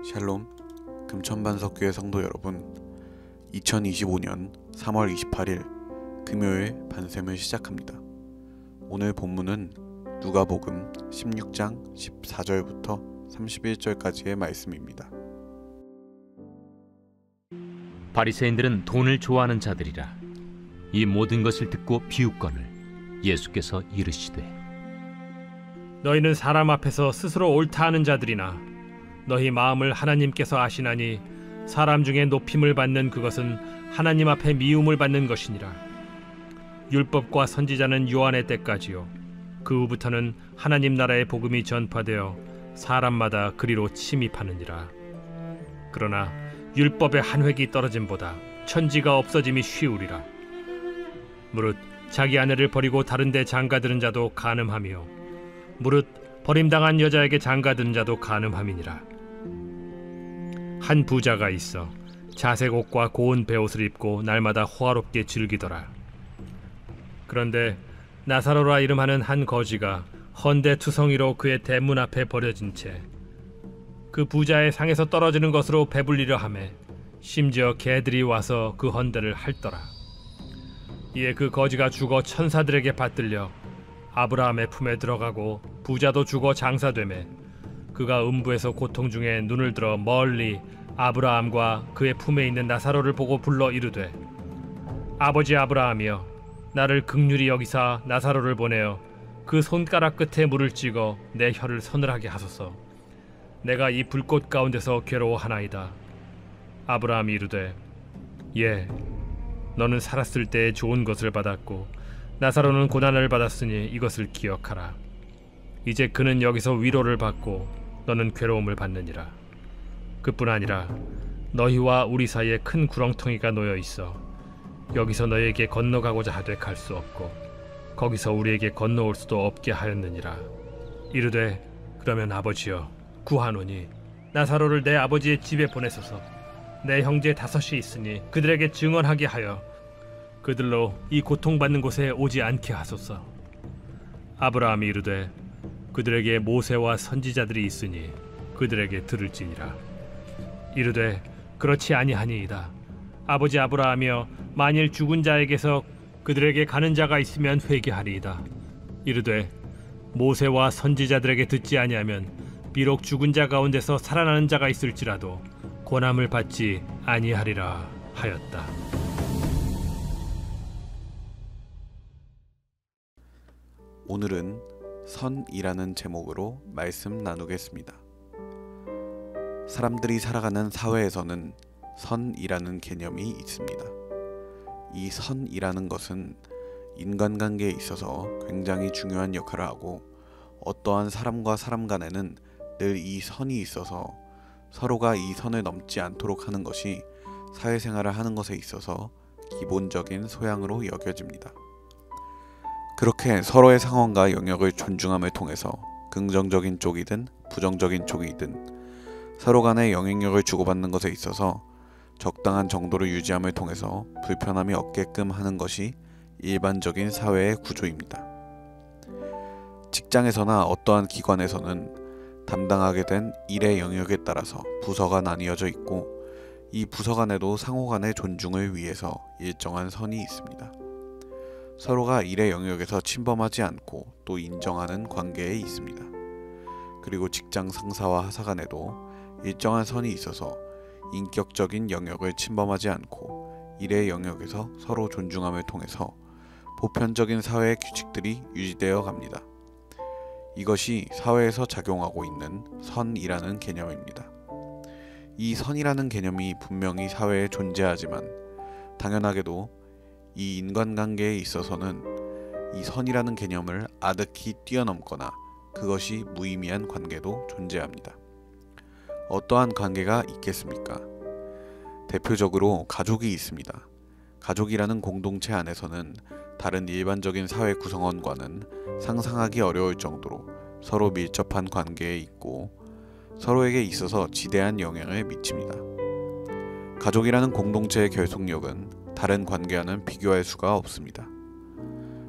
샬롬, 금천반석교회 성도 여러분, 2025년 3월 28일 금요일 반샘을 시작합니다. 오늘 본문은 누가복음 16장 14절부터 31절까지의 말씀입니다. 바리새인들은 돈을 좋아하는 자들이라. 이 모든 것을 듣고 비웃거늘 예수께서 이르시되, 너희는 사람 앞에서 스스로 옳다 하는 자들이나 너희 마음을 하나님께서 아시나니 사람 중에 높임을 받는 그것은 하나님 앞에 미움을 받는 것이니라. 율법과 선지자는 요한의 때까지요, 그 후부터는 하나님 나라의 복음이 전파되어 사람마다 그리로 침입하느니라. 그러나 율법의 한 획이 떨어짐보다 천지가 없어짐이 쉬우리라. 무릇 자기 아내를 버리고 다른 데 장가드는 자도 간음하며 무릇 버림당한 여자에게 장가드는 자도 간음함이니라. 한 부자가 있어 자색 옷과 고운 베옷을 입고 날마다 호화롭게 즐기더라. 그런데 나사로라 이름하는 한 거지가 헌데 투성이로 그의 대문 앞에 버려진 채 그 부자의 상에서 떨어지는 것으로 배불리려 하매 심지어 개들이 와서 그 헌데를 핥더라. 이에 그 거지가 죽어 천사들에게 받들려 아브라함의 품에 들어가고 부자도 죽어 장사되매 그가 음부에서 고통 중에 눈을 들어 멀리 아브라함과 그의 품에 있는 나사로를 보고 불러 이르되, 아버지 아브라함이여, 나를 긍휼히 여기사 나사로를 보내어 그 손가락 끝에 물을 찍어 내 혀를 서늘하게 하소서. 내가 이 불꽃 가운데서 괴로워하나이다. 아브라함이 이르되, 예, 너는 살았을 때에 좋은 것을 받았고 나사로는 고난을 받았으니 이것을 기억하라. 이제 그는 여기서 위로를 받고 너는 괴로움을 받느니라. 그뿐 아니라 너희와 우리 사이에 큰 구렁텅이가 놓여 있어 여기서 너희에게 건너가고자 하되 갈 수 없고 거기서 우리에게 건너올 수도 없게 하였느니라. 이르되, 그러면 아버지여, 구하노니 나사로를 내 아버지의 집에 보내소서. 내 형제 5이 있으니 그들에게 증언하게 하여 그들로 이 고통받는 곳에 오지 않게 하소서. 아브라함이 이르되, 그들에게 모세와 선지자들이 있으니 그들에게 들을지니라. 이르되, 그렇지 아니하니이다. 아버지 아브라함이여, 만일 죽은 자에게서 그들에게 가는 자가 있으면 회개하리이다. 이르되, 모세와 선지자들에게 듣지 아니하면 비록 죽은 자 가운데서 살아나는 자가 있을지라도 권함을 받지 아니하리라 하였다. 오늘은 선이라는 제목으로 말씀 나누겠습니다. 사람들이 살아가는 사회에서는 선이라는 개념이 있습니다. 이 선이라는 것은 인간관계에 있어서 굉장히 중요한 역할을 하고, 어떠한 사람과 사람 간에는 늘 이 선이 있어서 서로가 이 선을 넘지 않도록 하는 것이 사회생활을 하는 것에 있어서 기본적인 소양으로 여겨집니다. 그렇게 서로의 상황과 영역을 존중함을 통해서 긍정적인 쪽이든 부정적인 쪽이든 서로 간의 영향력을 주고받는 것에 있어서 적당한 정도를 유지함을 통해서 불편함이 없게끔 하는 것이 일반적인 사회의 구조입니다. 직장에서나 어떠한 기관에서는 담당하게 된 일의 영역에 따라서 부서가 나뉘어져 있고, 이 부서 간에도 상호 간의 존중을 위해서 일정한 선이 있습니다. 서로가 일의 영역에서 침범하지 않고 또 인정하는 관계에 있습니다. 그리고 직장 상사와 하사 간에도 일정한 선이 있어서 인격적인 영역을 침범하지 않고 일의 영역에서 서로 존중함을 통해서 보편적인 사회의 규칙들이 유지되어 갑니다. 이것이 사회에서 작용하고 있는 선이라는 개념입니다. 이 선이라는 개념이 분명히 사회에 존재하지만 당연하게도 이 인간관계에 있어서는 이 선이라는 개념을 아득히 뛰어넘거나 그것이 무의미한 관계도 존재합니다. 어떠한 관계가 있겠습니까? 대표적으로 가족이 있습니다. 가족이라는 공동체 안에서는 다른 일반적인 사회 구성원과는 상상하기 어려울 정도로 서로 밀접한 관계에 있고 서로에게 있어서 지대한 영향을 미칩니다. 가족이라는 공동체의 결속력은 다른 관계와는 비교할 수가 없습니다.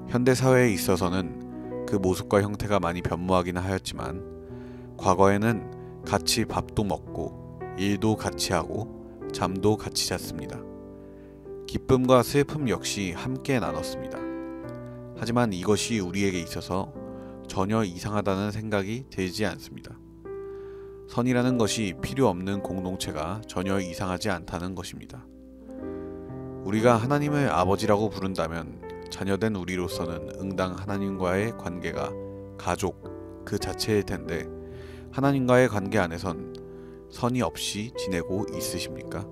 현대사회에 있어서는 그 모습과 형태가 많이 변모하기는 하였지만 과거에는 같이 밥도 먹고 일도 같이 하고 잠도 같이 잤습니다. 기쁨과 슬픔 역시 함께 나눴습니다. 하지만 이것이 우리에게 있어서 전혀 이상하다는 생각이 들지 않습니다. 선이라는 것이 필요 없는 공동체가 전혀 이상하지 않다는 것입니다. 우리가 하나님을 아버지라고 부른다면 자녀된 우리로서는 응당 하나님과의 관계가 가족 그 자체일 텐데 하나님과의 관계 안에선 선이 없이 지내고 있으십니까?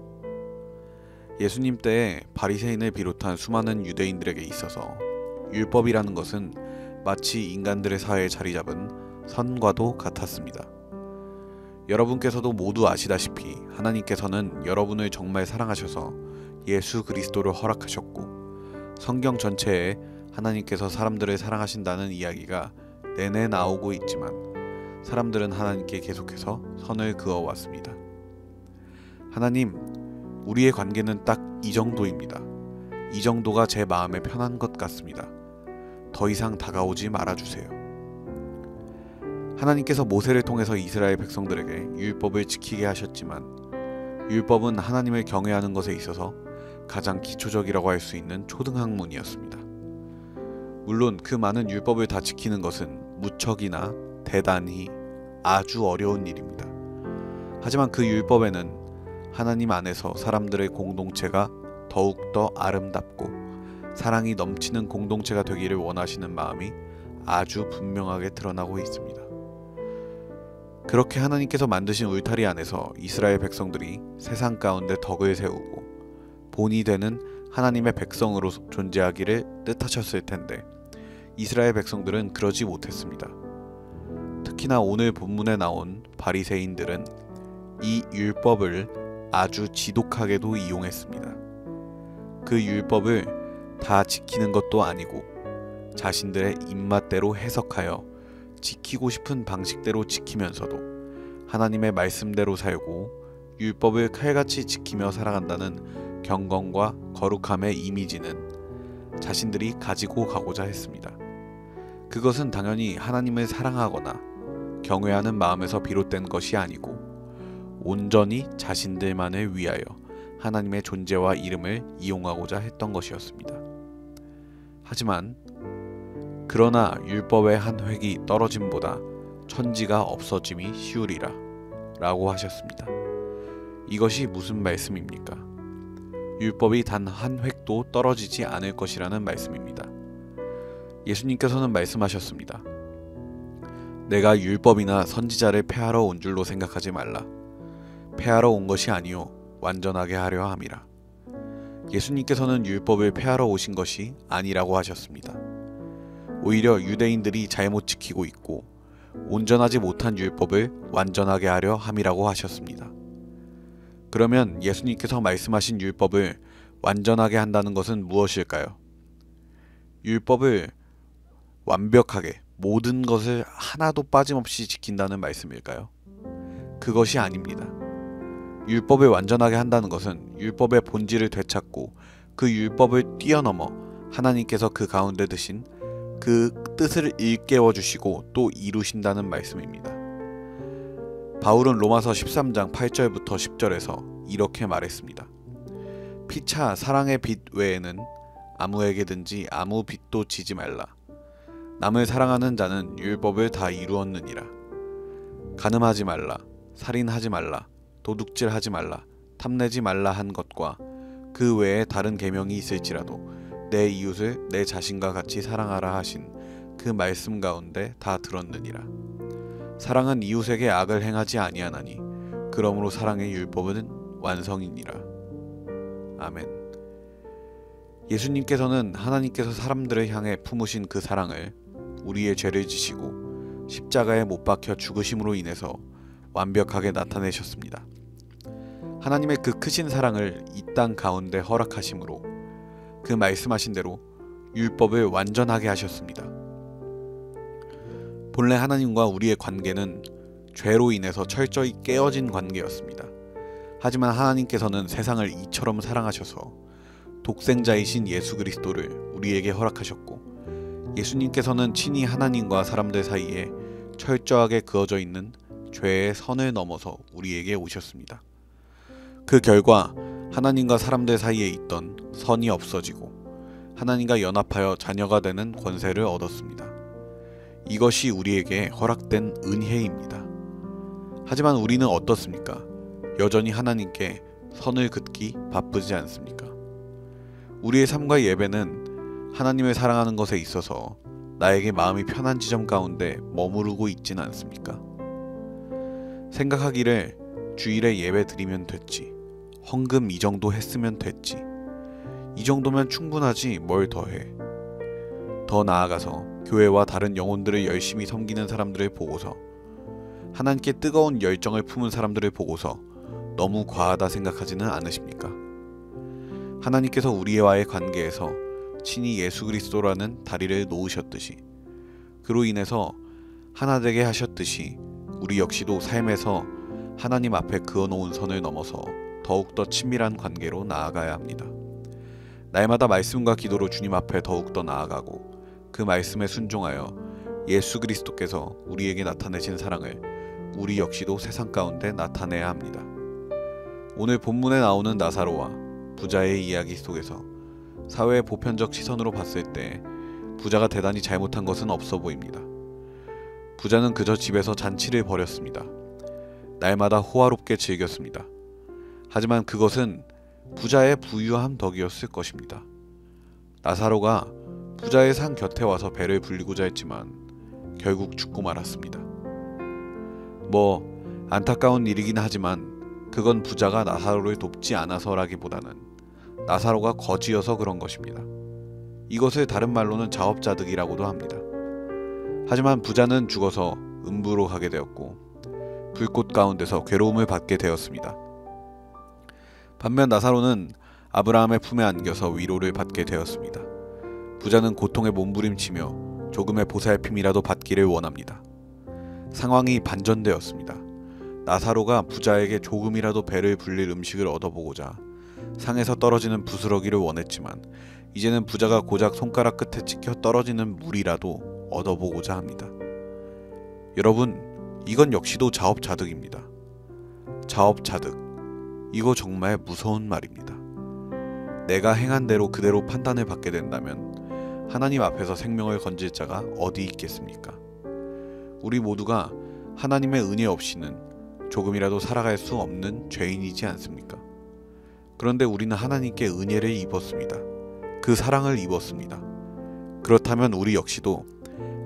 예수님 때에 바리새인을 비롯한 수많은 유대인들에게 있어서 율법이라는 것은 마치 인간들의 사회에 자리 잡은 선과도 같았습니다. 여러분께서도 모두 아시다시피 하나님께서는 여러분을 정말 사랑하셔서 예수 그리스도를 허락하셨고 성경 전체에 하나님께서 사람들을 사랑하신다는 이야기가 내내 나오고 있지만 사람들은 하나님께 계속해서 선을 그어왔습니다. 하나님, 우리의 관계는 딱 이 정도입니다. 이 정도가 제 마음에 편한 것 같습니다. 더 이상 다가오지 말아주세요. 하나님께서 모세를 통해서 이스라엘 백성들에게 율법을 지키게 하셨지만 율법은 하나님을 경외하는 것에 있어서 가장 기초적이라고 할 수 있는 초등학문이었습니다. 물론 그 많은 율법을 다 지키는 것은 무척이나 대단히 아주 어려운 일입니다. 하지만 그 율법에는 하나님 안에서 사람들의 공동체가 더욱더 아름답고 사랑이 넘치는 공동체가 되기를 원하시는 마음이 아주 분명하게 드러나고 있습니다. 그렇게 하나님께서 만드신 울타리 안에서 이스라엘 백성들이 세상 가운데 덕을 세우고 본이 되는 하나님의 백성으로 존재하기를 뜻하셨을 텐데 이스라엘 백성들은 그러지 못했습니다. 특히나 오늘 본문에 나온 바리새인들은 이 율법을 아주 지독하게도 이용했습니다. 그 율법을 다 지키는 것도 아니고 자신들의 입맛대로 해석하여 지키고 싶은 방식대로 지키면서도 하나님의 말씀대로 살고 율법을 칼같이 지키며 살아간다는 경건과 거룩함의 이미지는 자신들이 가지고 가고자 했습니다. 그것은 당연히 하나님을 사랑하거나 경외하는 마음에서 비롯된 것이 아니고 온전히 자신들만을 위하여 하나님의 존재와 이름을 이용하고자 했던 것이었습니다. 하지만 그러나 율법의 한 획이 떨어짐보다 천지가 없어짐이 쉬우리라 라고 하셨습니다. 이것이 무슨 말씀입니까? 율법이 단 한 획도 떨어지지 않을 것이라는 말씀입니다. 예수님께서는 말씀하셨습니다. 내가 율법이나 선지자를 폐하러 온 줄로 생각하지 말라. 폐하러 온 것이 아니요 완전하게 하려 함이라. 예수님께서는 율법을 폐하러 오신 것이 아니라고 하셨습니다. 오히려 유대인들이 잘못 지키고 있고 온전하지 못한 율법을 완전하게 하려 함이라고 하셨습니다. 그러면 예수님께서 말씀하신 율법을 완전하게 한다는 것은 무엇일까요? 율법을 완벽하게 모든 것을 하나도 빠짐없이 지킨다는 말씀일까요? 그것이 아닙니다. 율법을 완전하게 한다는 것은 율법의 본질을 되찾고 그 율법을 뛰어넘어 하나님께서 그 가운데 드신 그 뜻을 일깨워 주시고 또 이루신다는 말씀입니다. 바울은 로마서 13장 8절부터 10절에서 이렇게 말했습니다. 피차 사랑의 빚 외에는 아무에게든지 아무 빚도 지지 말라. 남을 사랑하는 자는 율법을 다 이루었느니라. 간음하지 말라, 살인하지 말라, 도둑질하지 말라, 탐내지 말라 한 것과 그 외에 다른 계명이 있을지라도 내 이웃을 내 자신과 같이 사랑하라 하신 그 말씀 가운데 다 들었느니라. 사랑은 이웃에게 악을 행하지 아니하나니 그러므로 사랑의 율법은 완성이니라. 아멘. 예수님께서는 하나님께서 사람들을 향해 품으신 그 사랑을 우리의 죄를 지시고 십자가에 못 박혀 죽으심으로 인해서 완벽하게 나타내셨습니다. 하나님의 그 크신 사랑을 이 땅 가운데 허락하심으로 그 말씀하신 대로 율법을 완전하게 하셨습니다. 본래 하나님과 우리의 관계는 죄로 인해서 철저히 깨어진 관계였습니다. 하지만 하나님께서는 세상을 이처럼 사랑하셔서 독생자이신 예수 그리스도를 우리에게 허락하셨고 예수님께서는 친히 하나님과 사람들 사이에 철저하게 그어져 있는 죄의 선을 넘어서 우리에게 오셨습니다. 그 결과 하나님과 사람들 사이에 있던 선이 없어지고 하나님과 연합하여 자녀가 되는 권세를 얻었습니다. 이것이 우리에게 허락된 은혜입니다. 하지만 우리는 어떻습니까? 여전히 하나님께 선을 긋기 바쁘지 않습니까? 우리의 삶과 예배는 하나님을 사랑하는 것에 있어서 나에게 마음이 편한 지점 가운데 머무르고 있진 않습니까? 생각하기를 주일에 예배 드리면 됐지, 헌금 이 정도 했으면 됐지, 이 정도면 충분하지 뭘 더해. 더 나아가서 교회와 다른 영혼들을 열심히 섬기는 사람들을 보고서, 하나님께 뜨거운 열정을 품은 사람들을 보고서 너무 과하다 생각하지는 않으십니까? 하나님께서 우리와의 관계에서 친히 예수 그리스도라는 다리를 놓으셨듯이, 그로 인해서 하나 되게 하셨듯이 우리 역시도 삶에서 하나님 앞에 그어놓은 선을 넘어서 더욱더 친밀한 관계로 나아가야 합니다. 날마다 말씀과 기도로 주님 앞에 더욱더 나아가고 그 말씀에 순종하여 예수 그리스도께서 우리에게 나타내신 사랑을 우리 역시도 세상 가운데 나타내야 합니다. 오늘 본문에 나오는 나사로와 부자의 이야기 속에서 사회의 보편적 시선으로 봤을 때 부자가 대단히 잘못한 것은 없어 보입니다. 부자는 그저 집에서 잔치를 벌였습니다. 날마다 호화롭게 즐겼습니다. 하지만 그것은 부자의 부유함 덕이었을 것입니다. 나사로가 부자의 상 곁에 와서 배를 불리고자 했지만 결국 죽고 말았습니다. 안타까운 일이긴 하지만 그건 부자가 나사로를 돕지 않아서라기보다는 나사로가 거지여서 그런 것입니다. 이것을 다른 말로는 자업자득이라고도 합니다. 하지만 부자는 죽어서 음부로 가게 되었고 불꽃 가운데서 괴로움을 받게 되었습니다. 반면 나사로는 아브라함의 품에 안겨서 위로를 받게 되었습니다. 부자는 고통에 몸부림치며 조금의 보살핌이라도 받기를 원합니다. 상황이 반전되었습니다. 나사로가 부자에게 조금이라도 배를 불릴 음식을 얻어보고자 상에서 떨어지는 부스러기를 원했지만 이제는 부자가 고작 손가락 끝에 찍혀 떨어지는 물이라도 얻어보고자 합니다. 여러분, 이건 역시도 자업자득입니다. 자업자득, 이거 정말 무서운 말입니다. 내가 행한 대로 그대로 판단을 받게 된다면 하나님 앞에서 생명을 건질 자가 어디 있겠습니까? 우리 모두가 하나님의 은혜 없이는 조금이라도 살아갈 수 없는 죄인이지 않습니까? 그런데 우리는 하나님께 은혜를 입었습니다. 그 사랑을 입었습니다. 그렇다면 우리 역시도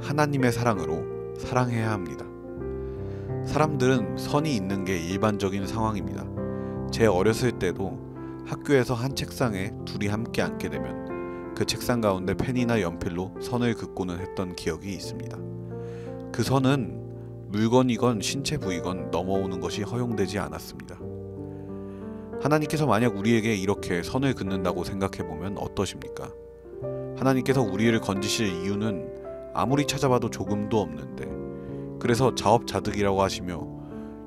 하나님의 사랑으로 사랑해야 합니다. 사람들은 선이 있는 게 일반적인 상황입니다. 제 어렸을 때도 학교에서 한 책상에 둘이 함께 앉게 되면 그 책상 가운데 펜이나 연필로 선을 긋고는 했던 기억이 있습니다. 그 선은 물건이건 신체 부위건 넘어오는 것이 허용되지 않았습니다. 하나님께서 만약 우리에게 이렇게 선을 긋는다고 생각해보면 어떠십니까? 하나님께서 우리를 건지실 이유는 아무리 찾아봐도 조금도 없는데, 그래서 자업자득이라고 하시며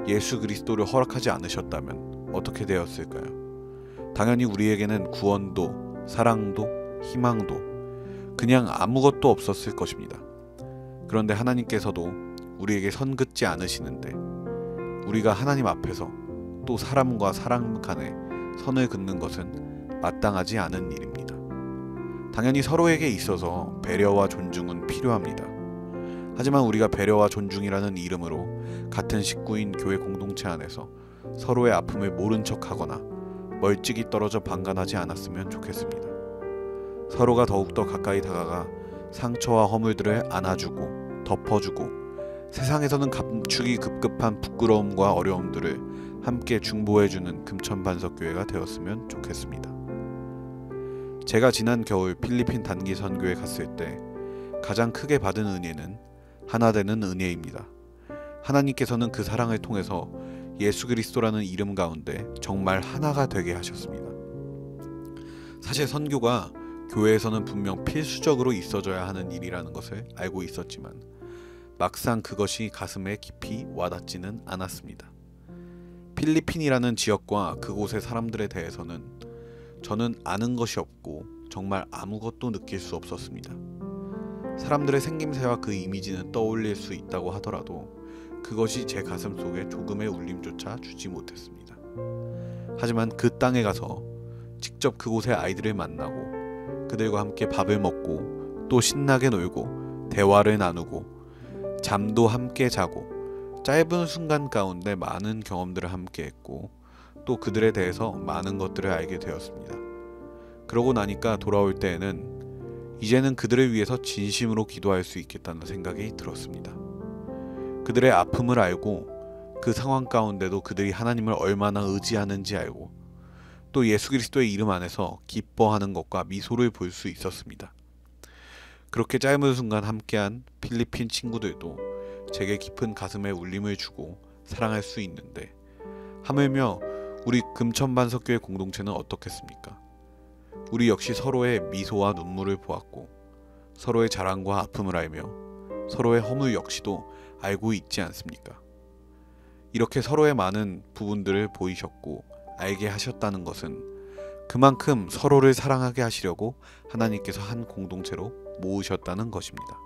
예수 그리스도를 허락하지 않으셨다면 어떻게 되었을까요? 당연히 우리에게는 구원도 사랑도 희망도 그냥 아무것도 없었을 것입니다. 그런데 하나님께서도 우리에게 선 긋지 않으시는데 우리가 하나님 앞에서 또 사람과 사람 간에 선을 긋는 것은 마땅하지 않은 일입니다. 당연히 서로에게 있어서 배려와 존중은 필요합니다. 하지만 우리가 배려와 존중이라는 이름으로 같은 식구인 교회 공동체 안에서 서로의 아픔을 모른 척하거나 멀찍이 떨어져 방관하지 않았으면 좋겠습니다. 서로가 더욱더 가까이 다가가 상처와 허물들을 안아주고 덮어주고 세상에서는 감추기 급급한 부끄러움과 어려움들을 함께 중보해주는 금천반석교회가 되었으면 좋겠습니다. 제가 지난 겨울 필리핀 단기 선교에 갔을 때 가장 크게 받은 은혜는 하나 되는 은혜입니다. 하나님께서는 그 사랑을 통해서 예수 그리스도라는 이름 가운데 정말 하나가 되게 하셨습니다. 사실 선교가 교회에서는 분명 필수적으로 있어져야 하는 일이라는 것을 알고 있었지만 막상 그것이 가슴에 깊이 와닿지는 않았습니다. 필리핀이라는 지역과 그곳의 사람들에 대해서는 저는 아는 것이 없고 정말 아무것도 느낄 수 없었습니다. 사람들의 생김새와 그 이미지는 떠올릴 수 있다고 하더라도 그것이 제 가슴 속에 조금의 울림조차 주지 못했습니다. 하지만 그 땅에 가서 직접 그곳의 아이들을 만나고 그들과 함께 밥을 먹고 또 신나게 놀고 대화를 나누고 잠도 함께 자고 짧은 순간 가운데 많은 경험들을 함께 했고 또 그들에 대해서 많은 것들을 알게 되었습니다. 그러고 나니까 돌아올 때에는 이제는 그들을 위해서 진심으로 기도할 수 있겠다는 생각이 들었습니다. 그들의 아픔을 알고 그 상황 가운데도 그들이 하나님을 얼마나 의지하는지 알고 또 예수 그리스도의 이름 안에서 기뻐하는 것과 미소를 볼 수 있었습니다. 그렇게 짧은 순간 함께한 필리핀 친구들도 제게 깊은 가슴에 울림을 주고 사랑할 수 있는데 하물며 우리 금천반석교회 공동체는 어떻겠습니까? 우리 역시 서로의 미소와 눈물을 보았고 서로의 자랑과 아픔을 알며 서로의 허물 역시도 알고 있지 않습니까? 이렇게 서로의 많은 부분들을 보이셨고 알게 하셨다는 것은 그만큼 서로를 사랑하게 하시려고 하나님께서 한 공동체로 모으셨다는 것입니다.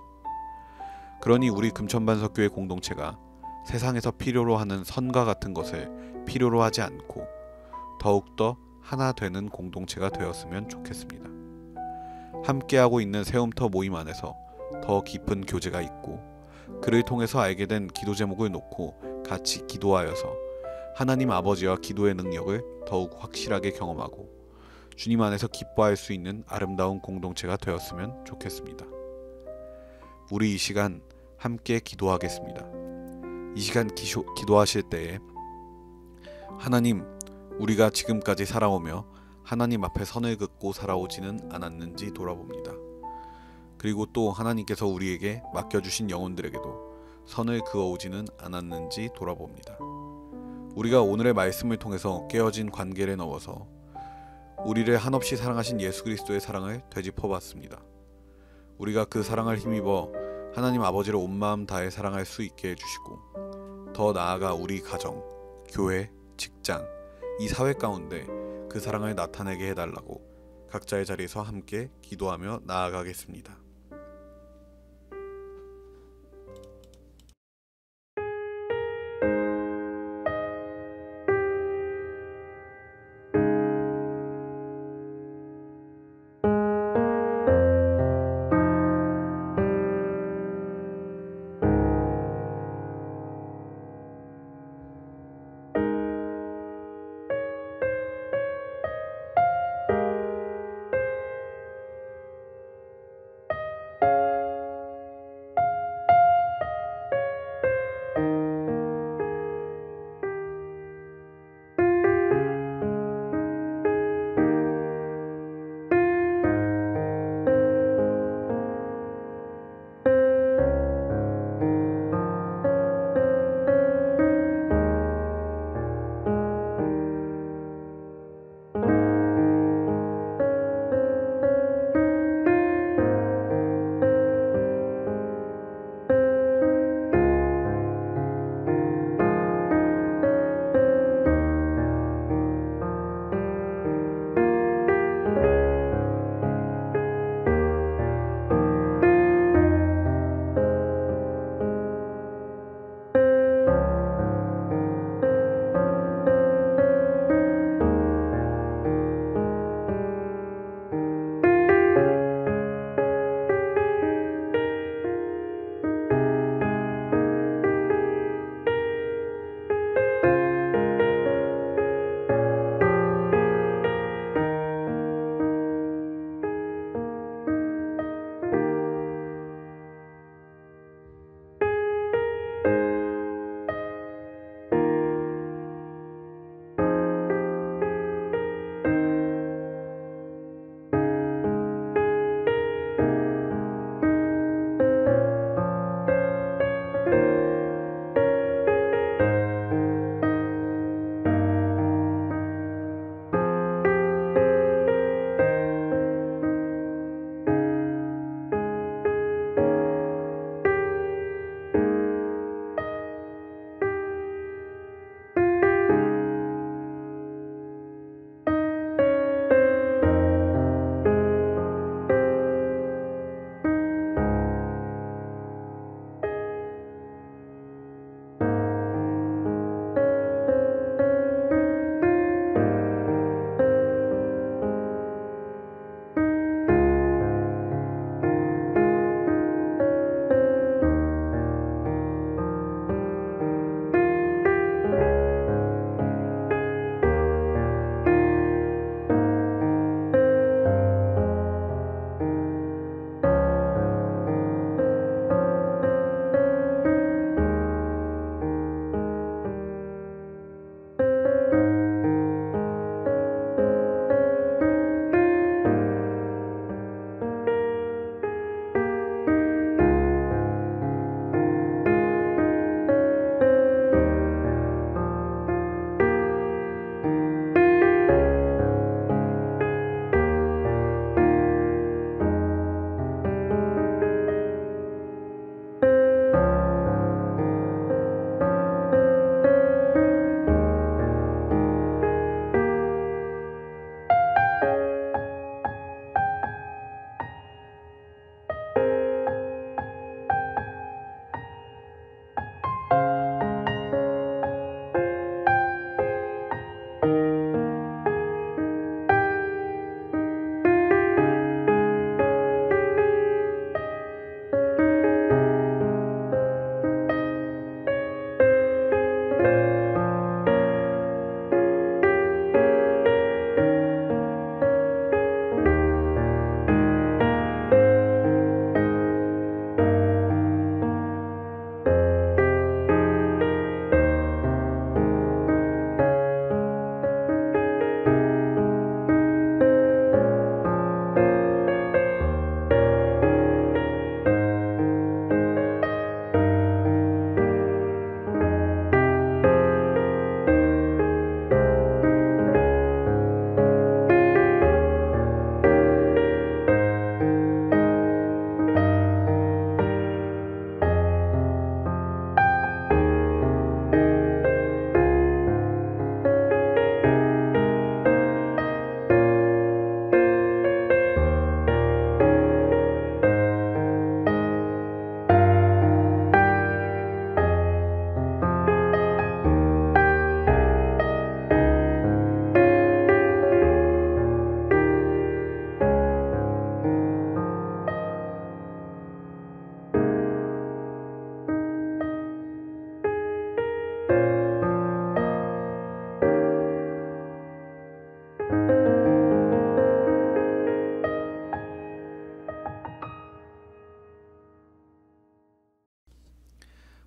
그러니 우리 금천반석교회 공동체가 세상에서 필요로 하는 선과 같은 것을 필요로 하지 않고 더욱더 하나 되는 공동체가 되었으면 좋겠습니다. 함께하고 있는 세움터 모임 안에서 더 깊은 교제가 있고 그를 통해서 알게 된 기도 제목을 놓고 같이 기도하여서 하나님 아버지와 기도의 능력을 더욱 확실하게 경험하고 주님 안에서 기뻐할 수 있는 아름다운 공동체가 되었으면 좋겠습니다. 우리 이 시간 함께 기도하겠습니다. 이 시간 기도하실 때에 하나님, 우리가 지금까지 살아오며 하나님 앞에 선을 긋고 살아오지는 않았는지 돌아봅니다. 그리고 또 하나님께서 우리에게 맡겨주신 영혼들에게도 선을 그어오지는 않았는지 돌아봅니다. 우리가 오늘의 말씀을 통해서 깨어진 관계를 넘어서 우리를 한없이 사랑하신 예수 그리스도의 사랑을 되짚어봤습니다. 우리가 그 사랑을 힘입어 하나님 아버지를 온 마음 다해 사랑할 수 있게 해주시고 더 나아가 우리 가정, 교회, 직장, 이 사회 가운데 그 사랑을 나타내게 해달라고 각자의 자리에서 함께 기도하며 나아가겠습니다.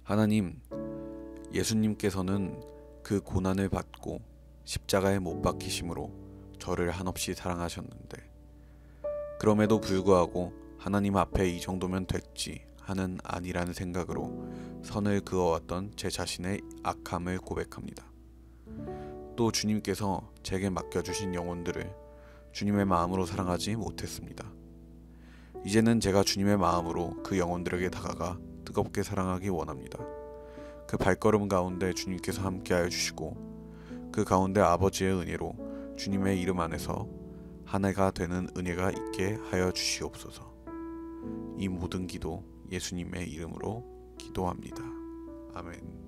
하나님, 예수님께서는 그 고난을 받고 십자가에 못 박히심으로 저를 한없이 사랑하셨는데, 그럼에도 불구하고 하나님 앞에 이 정도면 됐지 하는 아니라는 생각으로 선을 그어왔던 제 자신의 악함을 고백합니다. 또 주님께서 제게 맡겨주신 영혼들을 주님의 마음으로 사랑하지 못했습니다. 이제는 제가 주님의 마음으로 그 영혼들에게 다가가 뜨겁게 사랑하기 원합니다. 그 발걸음 가운데 주님께서 함께하여 주시고 그 가운데 아버지의 은혜로 주님의 이름 안에서 한 해가 되는 은혜가 있게 하여 주시옵소서. 이 모든 기도 예수님의 이름으로 기도합니다. 아멘.